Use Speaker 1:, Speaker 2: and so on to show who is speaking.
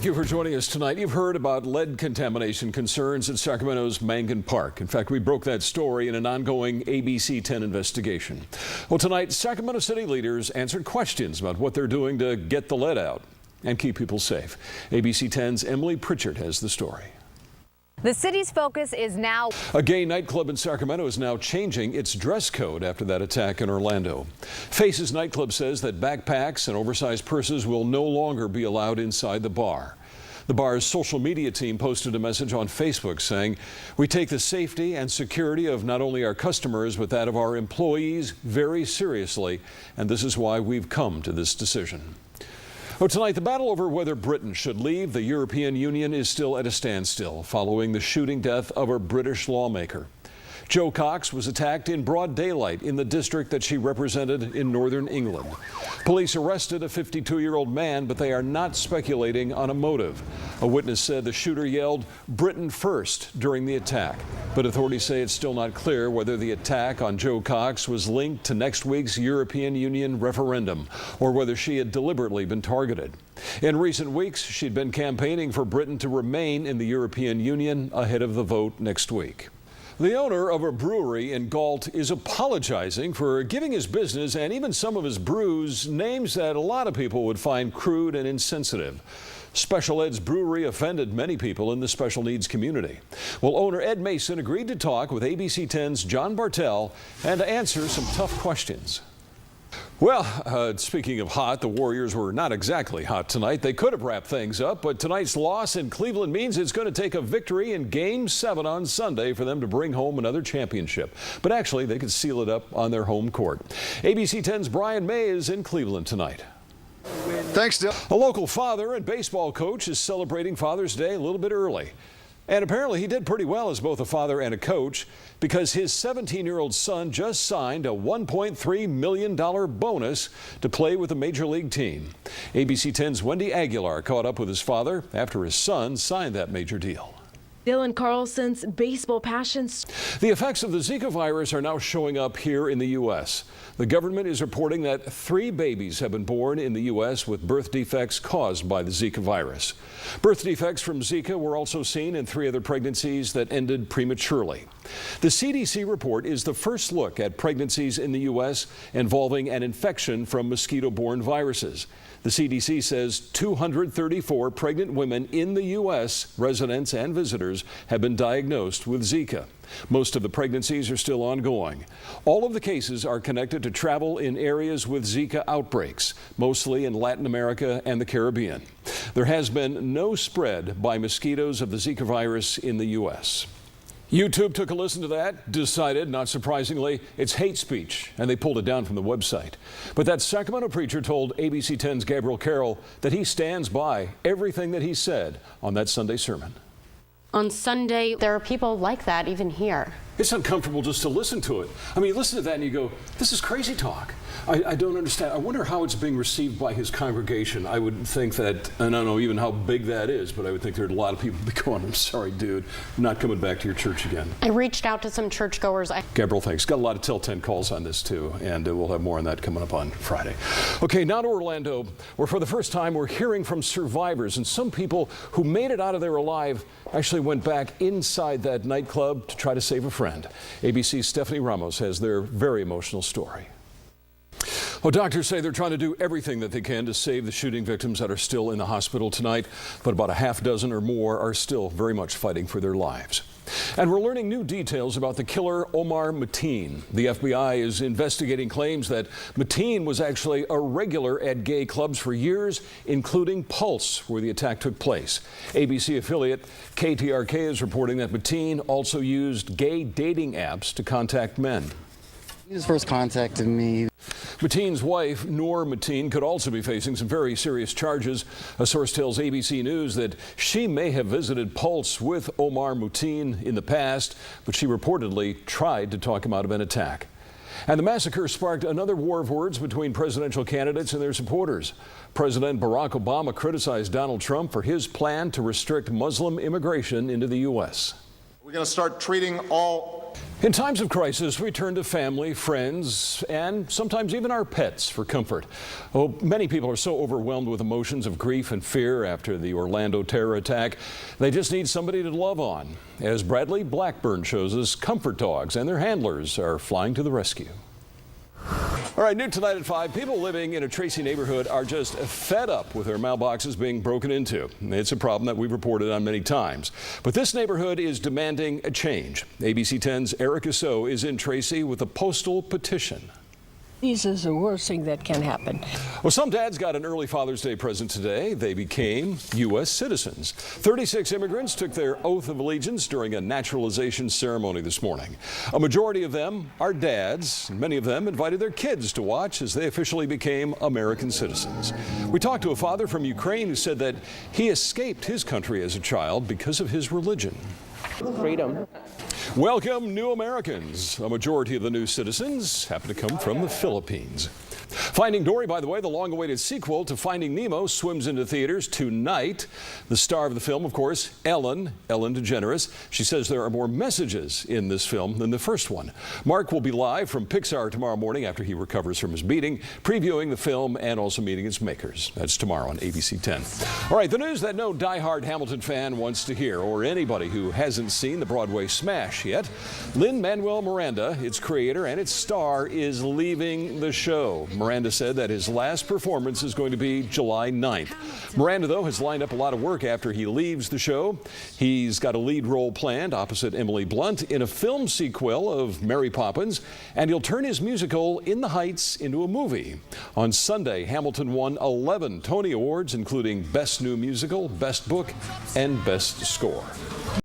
Speaker 1: Thank you for joining us tonight. You've heard about lead contamination concerns at Sacramento's Mangan Park. In fact, we broke that story in an ongoing ABC 10 investigation. Well, tonight, Sacramento City leaders answered questions about what they're doing to get the lead out and keep people safe. ABC 10's Emily Pritchard has the story.
Speaker 2: The city's focus is now.
Speaker 1: A gay nightclub in Sacramento is now changing its dress code after that attack in Orlando. Faces nightclub says that backpacks and oversized purses will no longer be allowed inside the bar. The bar's social media team posted a message on Facebook saying, "We take the safety and security of not only our customers, but that of our employees very seriously, and this is why we've come to this decision." Well, tonight, the battle over whether Britain should leave the European Union is still at a standstill following the shooting death of a British lawmaker. Jo Cox was attacked in broad daylight in the district that she represented in northern England. Police arrested a 52-year-old man, but they are not speculating on a motive. A witness said the shooter yelled "Britain first" during the attack, but authorities say it's still not clear whether the attack on Jo Cox was linked to next week's European Union referendum or whether she had deliberately been targeted. In recent weeks, she'd been campaigning for Britain to remain in the European Union ahead of the vote next week. The owner of a brewery in Galt is apologizing for giving his business and even some of his brews names that a lot of people would find crude and insensitive. Special Ed's brewery offended many people in the special needs community. Well, owner Ed Mason agreed to talk with ABC 10's John Bartell and to answer some tough questions. Well, speaking of hot, the Warriors were not exactly hot tonight. They could have wrapped things up, but tonight's loss in Cleveland means it's going to take a victory in Game 7 on Sunday for them to bring home another championship. But actually, they could seal it up on their home court. ABC 10's Brian May is in Cleveland tonight.
Speaker 3: Thanks, Dill.
Speaker 1: A local father and baseball coach is celebrating Father's Day a little bit early. And apparently he did pretty well as both a father and a coach because his 17-year-old son just signed a $1.3 million bonus to play with the Major League team. ABC 10's Wendy Aguilar caught up with his father after his son signed that major deal.
Speaker 4: Dylan Carlson's baseball passions.
Speaker 1: The effects of the Zika virus are now showing up here in the U.S. The government is reporting that 3 babies have been born in the U.S. with birth defects caused by the Zika virus. Birth defects from Zika were also seen in 3 other pregnancies that ended prematurely. The CDC report is the first look at pregnancies in the U.S. involving an infection from mosquito-borne viruses. The CDC says 234 pregnant women in the U.S., residents and visitors, have been diagnosed with Zika. Most of the pregnancies are still ongoing. All of the cases are connected to travel in areas with Zika outbreaks, mostly in Latin America and the Caribbean. There has been no spread by mosquitoes of the Zika virus in the U.S. YouTube took a listen to that, decided, not surprisingly, it's hate speech, and they pulled it down from the website. But that Sacramento preacher told ABC 10's Gabriel Carroll that he stands by everything that he said on that Sunday sermon.
Speaker 5: On Sunday, there are people like that even here.
Speaker 1: It's uncomfortable just to listen to it. I mean, you listen to that and you go, this is crazy talk. I don't understand. I wonder how it's being received by his congregation. I would think that, and I don't know even how big that is, but I would think there'd a lot of people be going, I'm sorry, dude, I'm not coming back to your church again.
Speaker 5: I reached out to some churchgoers.
Speaker 1: Gabriel, thanks. Got a lot of Till 10 calls on this too, and we'll have more on that coming up on Friday. Okay, now to Orlando, where for the first time we're hearing from survivors, and some people who made it out of there alive actually went back inside that nightclub to try to save a friend. ABC's Stephanie Ramos has their very emotional story. Well, doctors say they're trying to do everything that they can to save the shooting victims that are still in the hospital tonight, but about a half dozen or more are still very much fighting for their lives. And we're learning new details about the killer Omar Mateen. The FBI is investigating claims that Mateen was actually a regular at gay clubs for years, including Pulse, where the attack took place. ABC affiliate KTRK is reporting that Mateen also used gay dating apps to contact men.
Speaker 6: He was first contacted me.
Speaker 1: Mateen's wife, Noor Mateen, could also be facing some very serious charges. A source tells ABC News that she may have visited Pulse with Omar Mateen in the past, but she reportedly tried to talk him out of an attack. And the massacre sparked another war of words between presidential candidates and their supporters. President Barack Obama criticized Donald Trump for his plan to restrict Muslim immigration into the U.S.
Speaker 3: We're going to start treating all
Speaker 1: In times of crisis, we turn to family, friends, and sometimes even our pets for comfort. Oh, many people are so overwhelmed with emotions of grief and fear after the Orlando terror attack. They just need somebody to love on. As Bradley Blackburn shows us, comfort dogs and their handlers are flying to the rescue. All right, new tonight at 5. People living in a Tracy neighborhood are just fed up with their mailboxes being broken into. It's a problem that we've reported on many times. But this neighborhood is demanding a change. ABC 10's Erica So is in Tracy with a postal petition.
Speaker 7: This is the worst thing that can happen.
Speaker 1: Well, some dads got an early Father's Day present today. They became U.S. citizens. 36 immigrants took their oath of allegiance during a naturalization ceremony this morning. A majority of them are dads. Many of them invited their kids to watch as they officially became American citizens. We talked to a father from Ukraine who said that he escaped his country as a child because of his religion.
Speaker 8: Freedom.
Speaker 1: Welcome, new Americans. A majority of the new citizens happen to come from the Philippines. Finding Dory, by the way, the long-awaited sequel to Finding Nemo, swims into theaters tonight. The star of the film, of course, Ellen DeGeneres. She says there are more messages in this film than the first one. Mark will be live from Pixar tomorrow morning after he recovers from his beating, previewing the film and also meeting its makers. That's tomorrow on ABC 10. All right, the news that no diehard Hamilton fan wants to hear, or anybody who hasn't seen the Broadway smash yet. Lin-Manuel Miranda, its creator and its star, is leaving the show. Miranda said that his last performance is going to be July 9th. Miranda, though, has lined up a lot of work after he leaves the show. He's got a lead role planned opposite Emily Blunt in a film sequel of Mary Poppins, and he'll turn his musical In the Heights into a movie. On Sunday, Hamilton won 11 Tony Awards, including Best New Musical, Best Book, and Best Score.